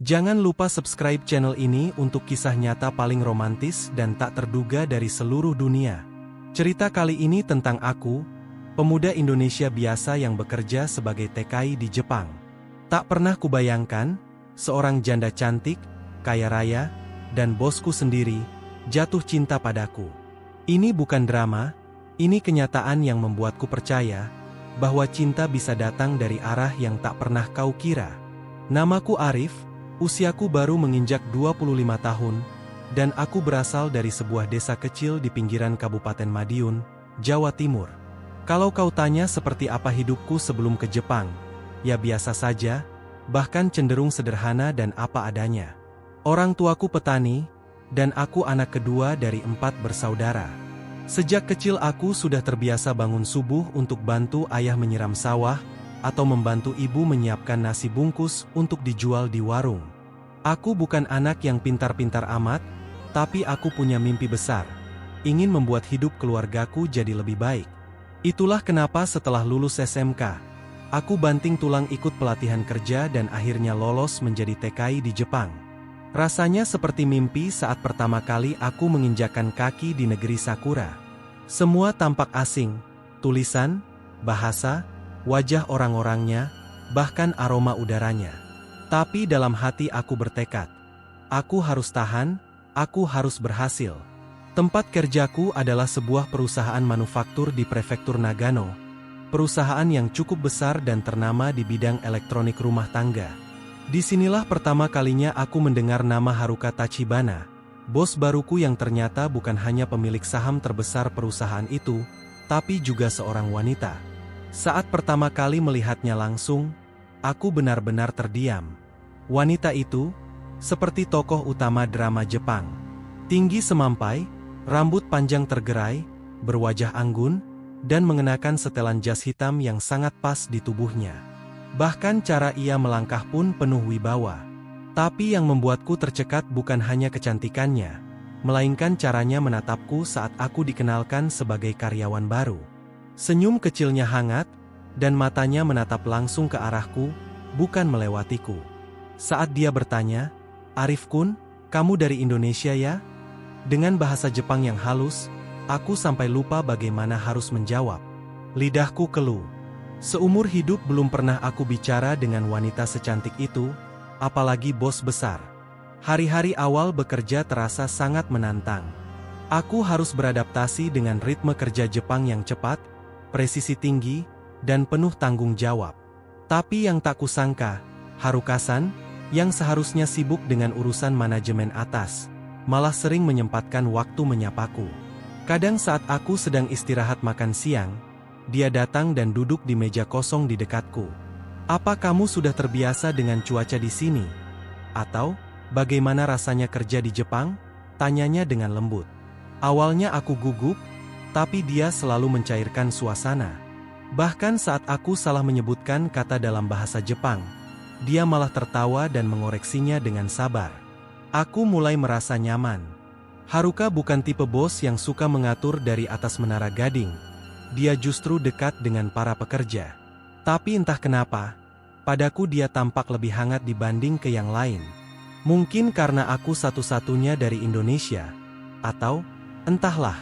Jangan lupa subscribe channel ini untuk kisah nyata paling romantis dan tak terduga dari seluruh dunia. Cerita kali ini tentang aku, pemuda Indonesia biasa yang bekerja sebagai TKI di Jepang. Tak pernah kubayangkan, seorang janda cantik, kaya raya, dan bosku sendiri, jatuh cinta padaku. Ini bukan drama, ini kenyataan yang membuatku percaya, bahwa cinta bisa datang dari arah yang tak pernah kau kira. Namaku Arif. Usiaku baru menginjak 25 tahun, dan aku berasal dari sebuah desa kecil di pinggiran Kabupaten Madiun, Jawa Timur. Kalau kau tanya seperti apa hidupku sebelum ke Jepang, ya biasa saja, bahkan cenderung sederhana dan apa adanya. Orang tuaku petani, dan aku anak kedua dari 4 bersaudara. Sejak kecil aku sudah terbiasa bangun subuh untuk bantu ayah menyiram sawah, atau membantu ibu menyiapkan nasi bungkus untuk dijual di warung. Aku bukan anak yang pintar-pintar amat, tapi aku punya mimpi besar. Ingin membuat hidup keluargaku jadi lebih baik. Itulah kenapa setelah lulus SMK, aku banting tulang ikut pelatihan kerja dan akhirnya lolos menjadi TKI di Jepang. Rasanya seperti mimpi saat pertama kali aku menginjakkan kaki di negeri Sakura. Semua tampak asing, tulisan, bahasa, wajah orang-orangnya, bahkan aroma udaranya. Tapi dalam hati aku bertekad, aku harus tahan, aku harus berhasil. Tempat kerjaku adalah sebuah perusahaan manufaktur di prefektur Nagano, perusahaan yang cukup besar dan ternama di bidang elektronik rumah tangga. Disinilah pertama kalinya aku mendengar nama Haruka Tachibana, bos baruku yang ternyata bukan hanya pemilik saham terbesar perusahaan itu, tapi juga seorang wanita. Saat pertama kali melihatnya langsung, aku benar-benar terdiam. Wanita itu, seperti tokoh utama drama Jepang. Tinggi semampai, rambut panjang tergerai, berwajah anggun, dan mengenakan setelan jas hitam yang sangat pas di tubuhnya. Bahkan cara ia melangkah pun penuh wibawa. Tapi yang membuatku tercekat bukan hanya kecantikannya, melainkan caranya menatapku saat aku dikenalkan sebagai karyawan baru. Senyum kecilnya hangat, dan matanya menatap langsung ke arahku, bukan melewatiku. Saat dia bertanya, "Arif-kun, kamu dari Indonesia ya?" Dengan bahasa Jepang yang halus, aku sampai lupa bagaimana harus menjawab. Lidahku keluh. Seumur hidup belum pernah aku bicara dengan wanita secantik itu, apalagi bos besar. Hari-hari awal bekerja terasa sangat menantang. Aku harus beradaptasi dengan ritme kerja Jepang yang cepat, presisi tinggi, dan penuh tanggung jawab. Tapi yang tak kusangka, Haruka-san, yang seharusnya sibuk dengan urusan manajemen atas, malah sering menyempatkan waktu menyapaku. Kadang saat aku sedang istirahat makan siang, dia datang dan duduk di meja kosong di dekatku. "Apa kamu sudah terbiasa dengan cuaca di sini? Atau, bagaimana rasanya kerja di Jepang?" tanyanya dengan lembut. Awalnya aku gugup, tapi dia selalu mencairkan suasana. Bahkan saat aku salah menyebutkan kata dalam bahasa Jepang, dia malah tertawa dan mengoreksinya dengan sabar. Aku mulai merasa nyaman. Haruka bukan tipe bos yang suka mengatur dari atas menara gading. Dia justru dekat dengan para pekerja. Tapi entah kenapa, padaku dia tampak lebih hangat dibanding ke yang lain. Mungkin karena aku satu-satunya dari Indonesia, atau, entahlah.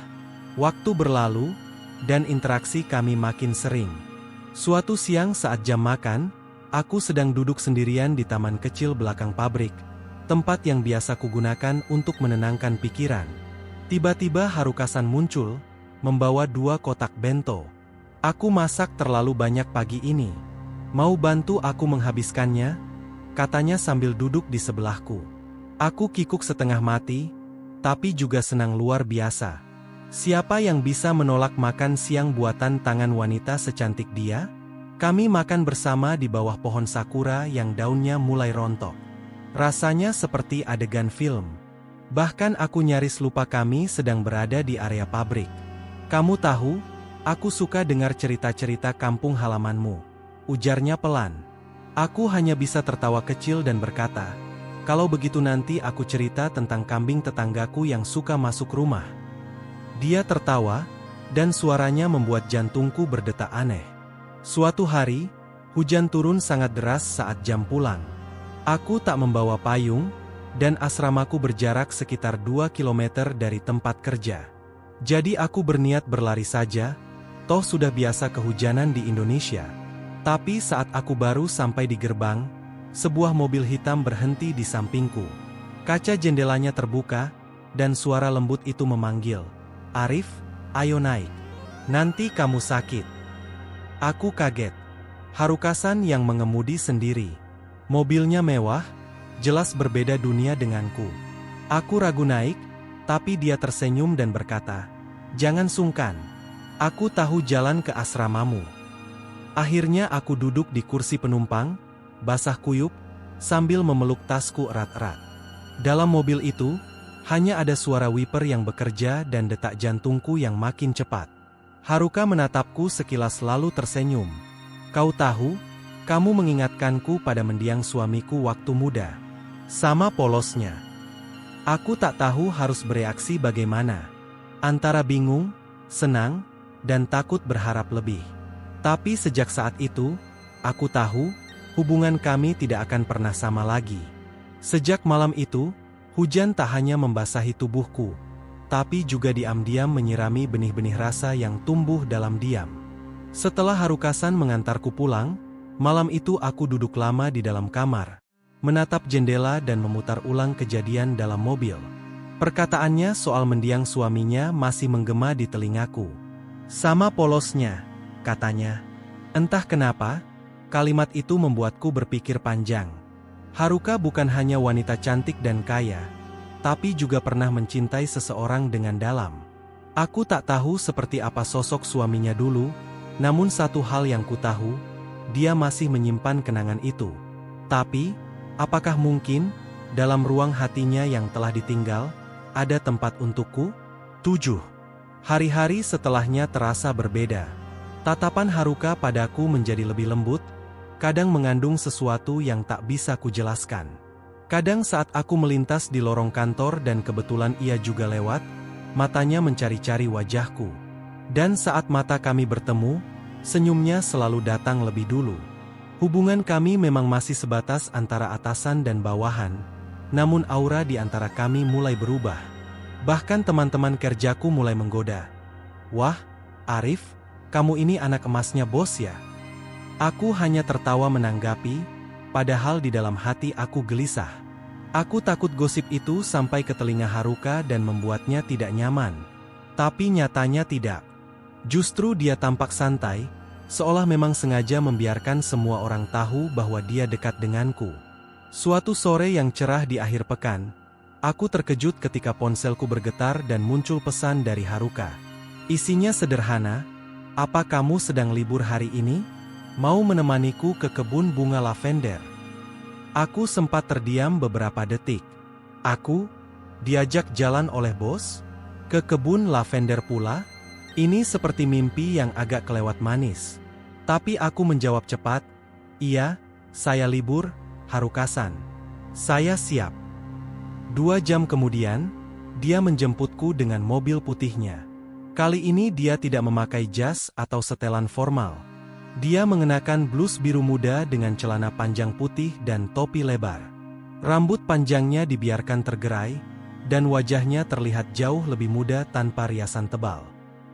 Waktu berlalu, dan interaksi kami makin sering. Suatu siang saat jam makan, aku sedang duduk sendirian di taman kecil belakang pabrik, tempat yang biasa kugunakan untuk menenangkan pikiran. Tiba-tiba Haruka-san muncul, membawa 2 kotak bento. "Aku masak terlalu banyak pagi ini. Mau bantu aku menghabiskannya?" katanya sambil duduk di sebelahku. Aku kikuk setengah mati, tapi juga senang luar biasa. Siapa yang bisa menolak makan siang buatan tangan wanita secantik dia? Kami makan bersama di bawah pohon sakura yang daunnya mulai rontok. Rasanya seperti adegan film. Bahkan aku nyaris lupa kami sedang berada di area pabrik. "Kamu tahu, aku suka dengar cerita-cerita kampung halamanmu," ujarnya pelan. Aku hanya bisa tertawa kecil dan berkata, "Kalau begitu nanti aku cerita tentang kambing tetanggaku yang suka masuk rumah." Dia tertawa, dan suaranya membuat jantungku berdetak aneh. Suatu hari, hujan turun sangat deras saat jam pulang. Aku tak membawa payung, dan asramaku berjarak sekitar 2 kilometer dari tempat kerja. Jadi aku berniat berlari saja, toh sudah biasa kehujanan di Indonesia. Tapi saat aku baru sampai di gerbang, sebuah mobil hitam berhenti di sampingku. Kaca jendelanya terbuka, dan suara lembut itu memanggil, "Arif, ayo naik. Nanti kamu sakit." Aku kaget. Harukasan yang mengemudi sendiri. Mobilnya mewah, jelas berbeda dunia denganku. Aku ragu naik, tapi dia tersenyum dan berkata, "Jangan sungkan. Aku tahu jalan ke asramamu." Akhirnya aku duduk di kursi penumpang, basah kuyup, sambil memeluk tasku erat-erat. Dalam mobil itu, hanya ada suara wiper yang bekerja dan detak jantungku yang makin cepat. Haruka menatapku sekilas lalu tersenyum. "Kau tahu, kamu mengingatkanku pada mendiang suamiku waktu muda." Sama polosnya. Aku tak tahu harus bereaksi bagaimana. Antara bingung, senang, dan takut berharap lebih. Tapi sejak saat itu, aku tahu, hubungan kami tidak akan pernah sama lagi. Sejak malam itu, hujan tak hanya membasahi tubuhku, tapi juga diam-diam menyirami benih-benih rasa yang tumbuh dalam diam. Setelah Harukasan mengantarku pulang, malam itu aku duduk lama di dalam kamar, menatap jendela dan memutar ulang kejadian dalam mobil. Perkataannya soal mendiang suaminya masih menggema di telingaku. "Sama polosnya," katanya. Entah kenapa, kalimat itu membuatku berpikir panjang. Haruka bukan hanya wanita cantik dan kaya, tapi juga pernah mencintai seseorang dengan dalam. Aku tak tahu seperti apa sosok suaminya dulu, namun satu hal yang ku tahu, dia masih menyimpan kenangan itu. Tapi, apakah mungkin, dalam ruang hatinya yang telah ditinggal, ada tempat untukku? 7. Hari-hari setelahnya terasa berbeda. Tatapan Haruka padaku menjadi lebih lembut, kadang mengandung sesuatu yang tak bisa kujelaskan. Kadang saat aku melintas di lorong kantor dan kebetulan ia juga lewat, matanya mencari-cari wajahku. Dan saat mata kami bertemu, senyumnya selalu datang lebih dulu. Hubungan kami memang masih sebatas antara atasan dan bawahan, namun aura di antara kami mulai berubah. Bahkan teman-teman kerjaku mulai menggoda. "Wah, Arif, kamu ini anak emasnya bos ya?" Aku hanya tertawa menanggapi, padahal di dalam hati aku gelisah. Aku takut gosip itu sampai ke telinga Haruka dan membuatnya tidak nyaman. Tapi nyatanya tidak. Justru dia tampak santai, seolah memang sengaja membiarkan semua orang tahu bahwa dia dekat denganku. Suatu sore yang cerah di akhir pekan, aku terkejut ketika ponselku bergetar dan muncul pesan dari Haruka. Isinya sederhana, "Apa kamu sedang libur hari ini? Mau menemaniku ke kebun bunga lavender?" Aku sempat terdiam beberapa detik. Aku diajak jalan oleh bos? Ke kebun lavender pula? Ini seperti mimpi yang agak kelewat manis. Tapi aku menjawab cepat, "Iya, saya libur, Harukasan. Saya siap." 2 jam kemudian, dia menjemputku dengan mobil putihnya. Kali ini dia tidak memakai jas atau setelan formal. Dia mengenakan blus biru muda dengan celana panjang putih dan topi lebar. Rambut panjangnya dibiarkan tergerai, dan wajahnya terlihat jauh lebih muda tanpa riasan tebal.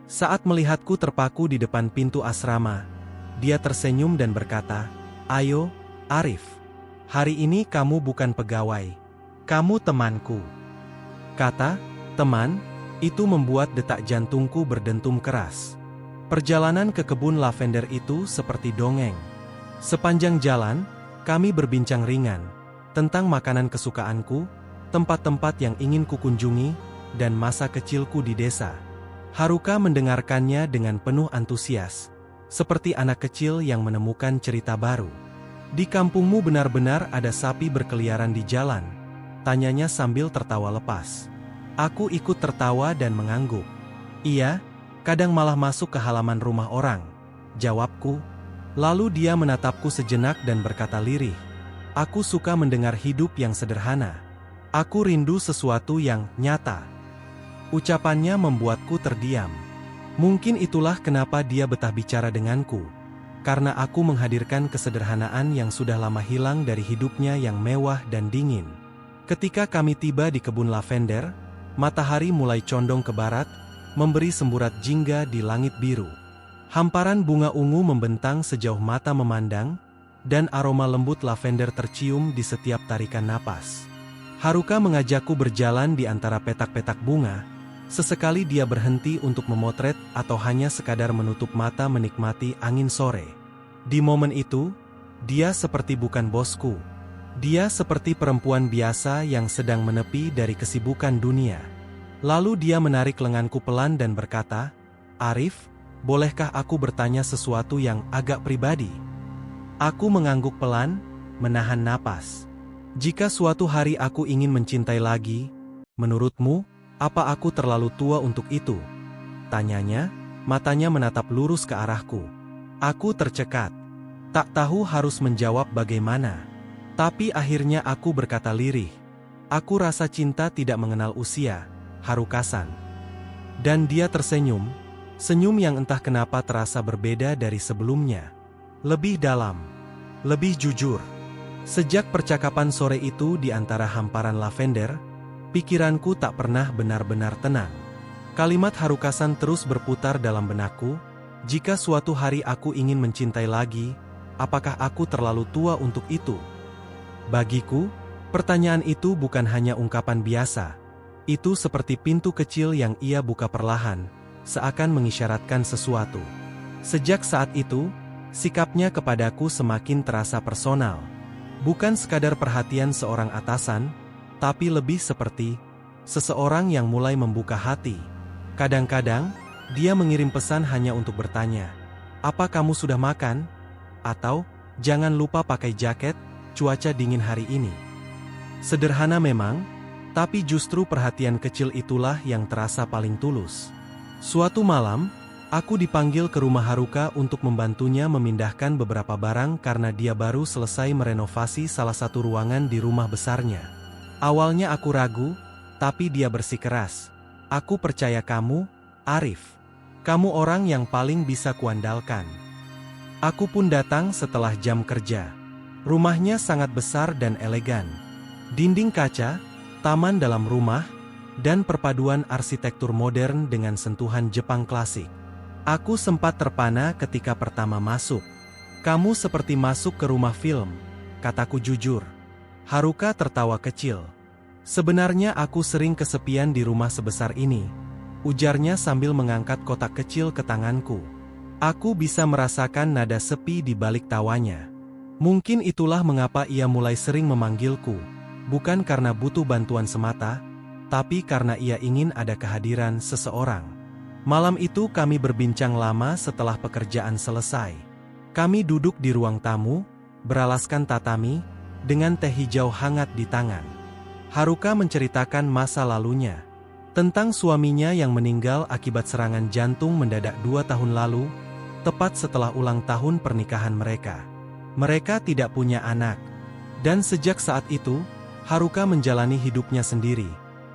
Saat melihatku terpaku di depan pintu asrama, dia tersenyum dan berkata, "Ayo, Arif. Hari ini kamu bukan pegawai. Kamu temanku." Kata "teman" itu membuat detak jantungku berdentum keras. Perjalanan ke kebun lavender itu seperti dongeng. Sepanjang jalan, kami berbincang ringan tentang makanan kesukaanku, tempat-tempat yang ingin kukunjungi, dan masa kecilku di desa. Haruka mendengarkannya dengan penuh antusias, seperti anak kecil yang menemukan cerita baru. "Di kampungmu benar-benar ada sapi berkeliaran di jalan?" tanyanya sambil tertawa lepas. Aku ikut tertawa dan mengangguk. "Iya, kadang malah masuk ke halaman rumah orang," jawabku. Lalu dia menatapku sejenak dan berkata lirih, "Aku suka mendengar hidup yang sederhana. Aku rindu sesuatu yang nyata." Ucapannya membuatku terdiam. Mungkin itulah kenapa dia betah bicara denganku. karena aku menghadirkan kesederhanaan yang sudah lama hilang dari hidupnya yang mewah dan dingin. Ketika kami tiba di kebun lavender, matahari mulai condong ke barat, memberi semburat jingga di langit biru. Hamparan bunga ungu membentang sejauh mata memandang, dan aroma lembut lavender tercium di setiap tarikan napas. Haruka mengajakku berjalan di antara petak-petak bunga. Sesekali dia berhenti untuk memotret atau hanya sekadar menutup mata menikmati angin sore. Di momen itu, dia seperti bukan bosku. Dia seperti perempuan biasa yang sedang menepi dari kesibukan dunia. Lalu dia menarik lenganku pelan dan berkata, "Arif, bolehkah aku bertanya sesuatu yang agak pribadi?" Aku mengangguk pelan, menahan napas. "Jika suatu hari aku ingin mencintai lagi, menurutmu, apa aku terlalu tua untuk itu?" Tanyanya, matanya menatap lurus ke arahku. Aku tercekat. Tak tahu harus menjawab bagaimana. Tapi akhirnya aku berkata lirih, "Aku rasa cinta tidak mengenal usia, Haruka-san." Dan dia tersenyum, senyum yang entah kenapa terasa berbeda dari sebelumnya. Lebih dalam, lebih jujur. Sejak percakapan sore itu di antara hamparan lavender, pikiranku tak pernah benar-benar tenang. Kalimat Haruka-san terus berputar dalam benakku, "Jika suatu hari aku ingin mencintai lagi, apakah aku terlalu tua untuk itu?" Bagiku, pertanyaan itu bukan hanya ungkapan biasa. Itu seperti pintu kecil yang ia buka perlahan, seakan mengisyaratkan sesuatu. Sejak saat itu, sikapnya kepadaku semakin terasa personal. Bukan sekadar perhatian seorang atasan, tapi lebih seperti seseorang yang mulai membuka hati. Kadang-kadang, dia mengirim pesan hanya untuk bertanya, "Apa kamu sudah makan?" Atau, "Jangan lupa pakai jaket, cuaca dingin hari ini." Sederhana memang, tapi justru perhatian kecil itulah yang terasa paling tulus. Suatu malam, aku dipanggil ke rumah Haruka untuk membantunya memindahkan beberapa barang karena dia baru selesai merenovasi salah satu ruangan di rumah besarnya. Awalnya aku ragu, tapi dia bersikeras, "Aku percaya kamu, Arif. Kamu orang yang paling bisa kuandalkan." Aku pun datang setelah jam kerja. Rumahnya sangat besar dan elegan. Dinding kaca, taman dalam rumah, dan perpaduan arsitektur modern dengan sentuhan Jepang klasik. Aku sempat terpana ketika pertama masuk. "Kamu seperti masuk ke rumah film," kataku jujur. Haruka tertawa kecil. "Sebenarnya aku sering kesepian di rumah sebesar ini," ujarnya sambil mengangkat kotak kecil ke tanganku. Aku bisa merasakan nada sepi di balik tawanya. Mungkin itulah mengapa ia mulai sering memanggilku, bukan karena butuh bantuan semata, tapi karena ia ingin ada kehadiran seseorang. Malam itu kami berbincang lama setelah pekerjaan selesai. Kami duduk di ruang tamu, beralaskan tatami, dengan teh hijau hangat di tangan. Haruka menceritakan masa lalunya. Tentang suaminya yang meninggal akibat serangan jantung mendadak 2 tahun lalu, tepat setelah ulang tahun pernikahan mereka. Mereka tidak punya anak. Dan sejak saat itu, Haruka menjalani hidupnya sendiri,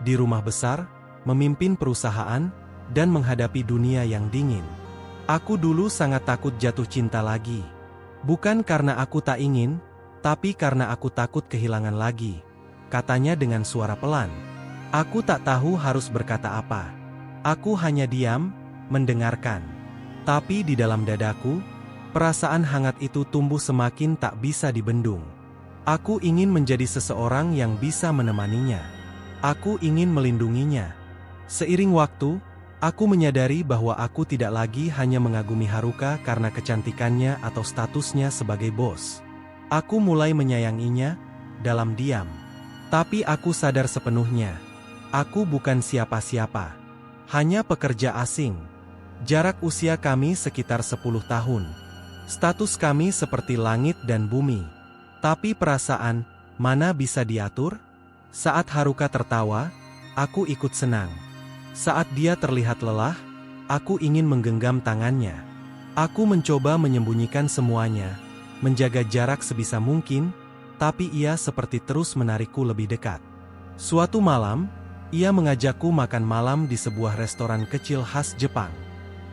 di rumah besar, memimpin perusahaan, dan menghadapi dunia yang dingin. "Aku dulu sangat takut jatuh cinta lagi. Bukan karena aku tak ingin, tapi karena aku takut kehilangan lagi," katanya dengan suara pelan. Aku tak tahu harus berkata apa. Aku hanya diam, mendengarkan. Tapi di dalam dadaku, perasaan hangat itu tumbuh semakin tak bisa dibendung. Aku ingin menjadi seseorang yang bisa menemaninya. Aku ingin melindunginya. Seiring waktu, aku menyadari bahwa aku tidak lagi hanya mengagumi Haruka karena kecantikannya atau statusnya sebagai bos. Aku mulai menyayanginya, dalam diam. Tapi aku sadar sepenuhnya. Aku bukan siapa-siapa. Hanya pekerja asing. Jarak usia kami sekitar 10 tahun. Status kami seperti langit dan bumi. Tapi perasaan, mana bisa diatur? Saat Haruka tertawa, aku ikut senang. Saat dia terlihat lelah, aku ingin menggenggam tangannya. Aku mencoba menyembunyikan semuanya, menjaga jarak sebisa mungkin, tapi ia seperti terus menarikku lebih dekat. Suatu malam, ia mengajakku makan malam di sebuah restoran kecil khas Jepang.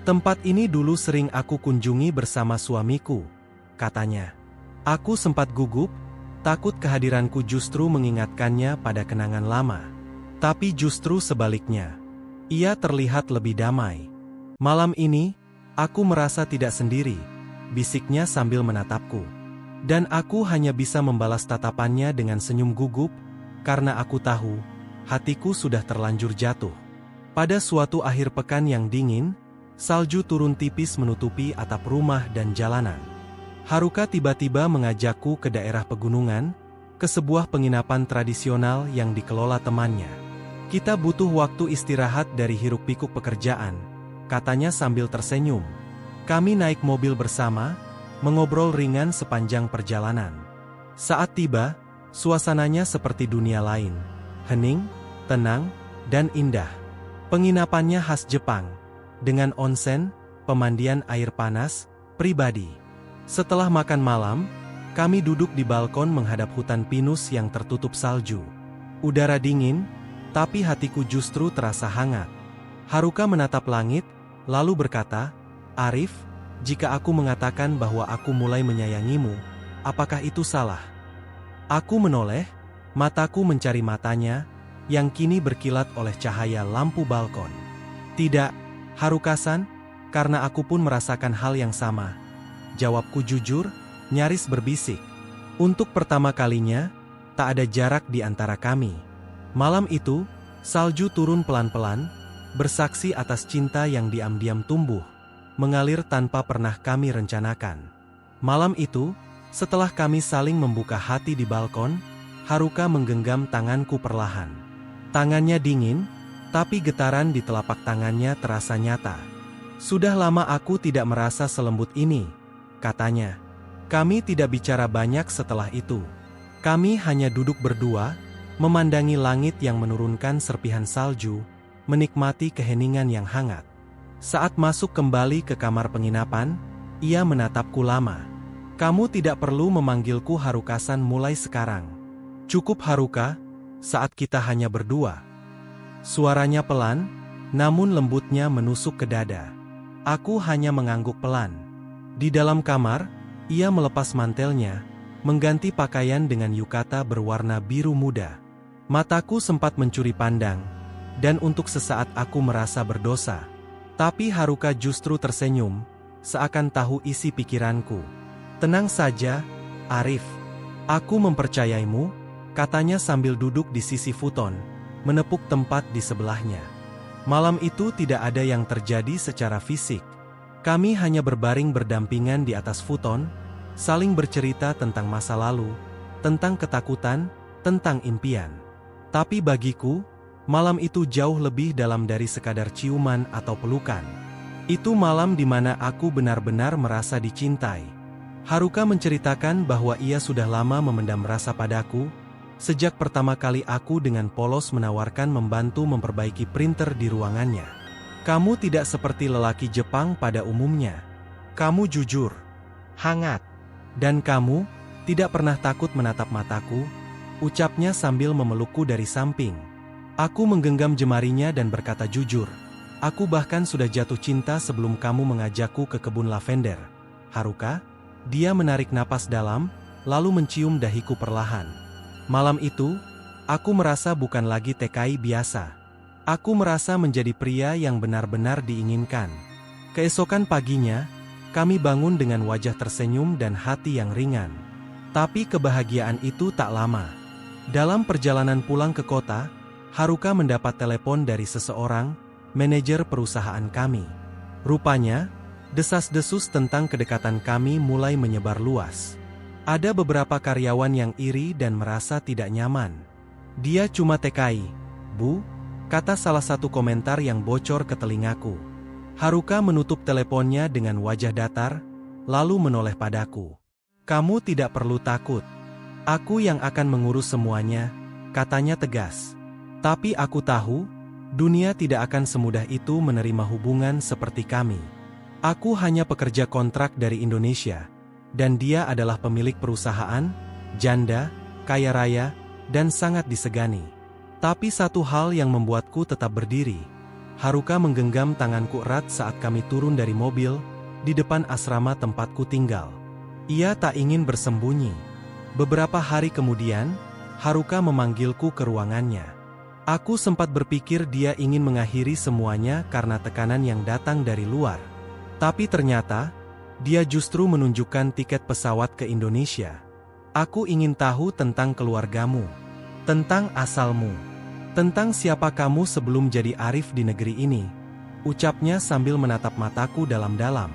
Tempat ini dulu sering aku kunjungi bersama suamiku, katanya. Aku sempat gugup, takut kehadiranku justru mengingatkannya pada kenangan lama. Tapi justru sebaliknya. Ia terlihat lebih damai. Malam ini, aku merasa tidak sendiri, bisiknya sambil menatapku. Dan aku hanya bisa membalas tatapannya dengan senyum gugup, karena aku tahu, hatiku sudah terlanjur jatuh. Pada suatu akhir pekan yang dingin, salju turun tipis menutupi atap rumah dan jalanan. Haruka tiba-tiba mengajakku ke daerah pegunungan, ke sebuah penginapan tradisional yang dikelola temannya. Kita butuh waktu istirahat dari hiruk-pikuk pekerjaan, katanya sambil tersenyum. Kami naik mobil bersama, mengobrol ringan sepanjang perjalanan. Saat tiba, suasananya seperti dunia lain, hening, tenang, dan indah. Penginapannya khas Jepang, dengan onsen, pemandian air panas, pribadi. Setelah makan malam, kami duduk di balkon menghadap hutan pinus yang tertutup salju. Udara dingin, tapi hatiku justru terasa hangat. Haruka menatap langit, lalu berkata, "Arif, jika aku mengatakan bahwa aku mulai menyayangimu, apakah itu salah?" Aku menoleh, mataku mencari matanya, yang kini berkilat oleh cahaya lampu balkon. "Tidak, Haruka-san, karena aku pun merasakan hal yang sama," jawabku jujur, nyaris berbisik. Untuk pertama kalinya, tak ada jarak di antara kami. Malam itu, salju turun pelan-pelan, bersaksi atas cinta yang diam-diam tumbuh, mengalir tanpa pernah kami rencanakan. Malam itu, setelah kami saling membuka hati di balkon, Haruka menggenggam tanganku perlahan. Tangannya dingin, tapi getaran di telapak tangannya terasa nyata. "Sudah lama aku tidak merasa selembut ini," katanya. Kami tidak bicara banyak setelah itu. Kami hanya duduk berdua, memandangi langit yang menurunkan serpihan salju, menikmati keheningan yang hangat. Saat masuk kembali ke kamar penginapan, ia menatapku lama. "Kamu tidak perlu memanggilku Haruka-san mulai sekarang. Cukup Haruka, saat kita hanya berdua." Suaranya pelan, namun lembutnya menusuk ke dada. Aku hanya mengangguk pelan. Di dalam kamar, ia melepas mantelnya, mengganti pakaian dengan yukata berwarna biru muda. Mataku sempat mencuri pandang, dan untuk sesaat aku merasa berdosa. Tapi Haruka justru tersenyum, seakan tahu isi pikiranku. "Tenang saja, Arif. Aku mempercayaimu," katanya sambil duduk di sisi futon, menepuk tempat di sebelahnya. Malam itu tidak ada yang terjadi secara fisik. Kami hanya berbaring berdampingan di atas futon, saling bercerita tentang masa lalu, tentang ketakutan, tentang impian. Tapi bagiku, malam itu jauh lebih dalam dari sekadar ciuman atau pelukan. Itu malam di mana aku benar-benar merasa dicintai. Haruka menceritakan bahwa ia sudah lama memendam rasa padaku, sejak pertama kali aku dengan polos menawarkan membantu memperbaiki printer di ruangannya. "Kamu tidak seperti lelaki Jepang pada umumnya. Kamu jujur, hangat, dan kamu tidak pernah takut menatap mataku," ucapnya sambil memelukku dari samping. Aku menggenggam jemarinya dan berkata jujur, "Aku bahkan sudah jatuh cinta sebelum kamu mengajakku ke kebun lavender, Haruka." Dia menarik napas dalam, lalu mencium dahiku perlahan. Malam itu, aku merasa bukan lagi TKI biasa. Aku merasa menjadi pria yang benar-benar diinginkan. Keesokan paginya, kami bangun dengan wajah tersenyum dan hati yang ringan. Tapi kebahagiaan itu tak lama. Dalam perjalanan pulang ke kota, Haruka mendapat telepon dari seseorang, manajer perusahaan kami. Rupanya, desas-desus tentang kedekatan kami mulai menyebar luas. Ada beberapa karyawan yang iri dan merasa tidak nyaman. "Dia cuma TKI, Bu," kata salah satu komentar yang bocor ke telingaku. Haruka menutup teleponnya dengan wajah datar, lalu menoleh padaku. "Kamu tidak perlu takut. Aku yang akan mengurus semuanya," katanya tegas. Tapi aku tahu, dunia tidak akan semudah itu menerima hubungan seperti kami. Aku hanya pekerja kontrak dari Indonesia, dan dia adalah pemilik perusahaan, janda, kaya raya, dan sangat disegani. Tapi satu hal yang membuatku tetap berdiri. Haruka menggenggam tanganku erat saat kami turun dari mobil, di depan asrama tempatku tinggal. Ia tak ingin bersembunyi. Beberapa hari kemudian, Haruka memanggilku ke ruangannya. Aku sempat berpikir dia ingin mengakhiri semuanya karena tekanan yang datang dari luar. Tapi ternyata, dia justru menunjukkan tiket pesawat ke Indonesia. Aku ingin tahu tentang keluargamu, tentang asalmu, tentang siapa kamu sebelum jadi Arif di negeri ini, ucapnya sambil menatap mataku dalam-dalam.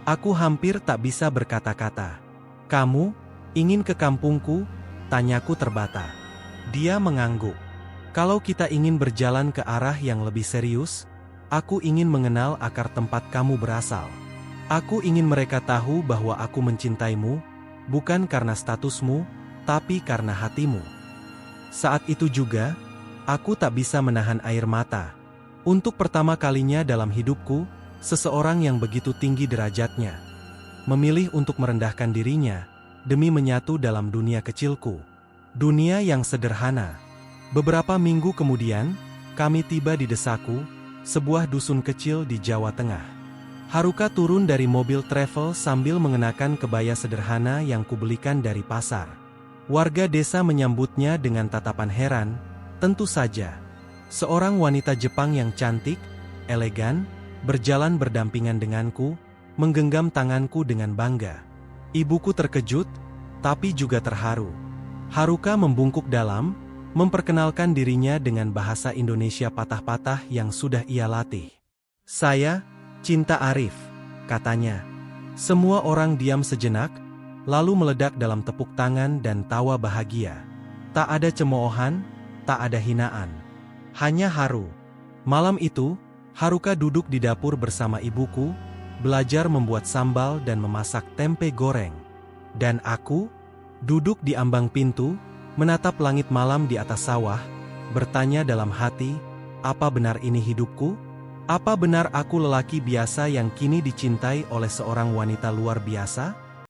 Aku hampir tak bisa berkata-kata. Kamu ingin ke kampungku? Tanyaku terbata. Dia mengangguk. Kalau kita ingin berjalan ke arah yang lebih serius, aku ingin mengenal akar tempat kamu berasal. Aku ingin mereka tahu bahwa aku mencintaimu, bukan karena statusmu, tapi karena hatimu. Saat itu juga, aku tak bisa menahan air mata. Untuk pertama kalinya dalam hidupku, seseorang yang begitu tinggi derajatnya memilih untuk merendahkan dirinya demi menyatu dalam dunia kecilku. Dunia yang sederhana. Beberapa minggu kemudian, kami tiba di Desaku, sebuah dusun kecil di Jawa Tengah. Haruka turun dari mobil travel sambil mengenakan kebaya sederhana yang kubelikan dari pasar. Warga desa menyambutnya dengan tatapan heran. Tentu saja, seorang wanita Jepang yang cantik, elegan, berjalan berdampingan denganku, menggenggam tanganku dengan bangga. Ibuku terkejut, tapi juga terharu. Haruka membungkuk dalam, memperkenalkan dirinya dengan bahasa Indonesia patah-patah yang sudah ia latih. Saya, Cinta Arif, katanya. Semua orang diam sejenak, lalu meledak dalam tepuk tangan dan tawa bahagia. Tak ada cemoohan, tak ada hinaan. Hanya haru. Malam itu, Haruka duduk di dapur bersama ibuku, belajar membuat sambal dan memasak tempe goreng. Dan aku, duduk di ambang pintu, menatap langit malam di atas sawah, bertanya dalam hati, apa benar ini hidupku? Apa benar aku lelaki biasa yang kini dicintai oleh seorang wanita luar biasa?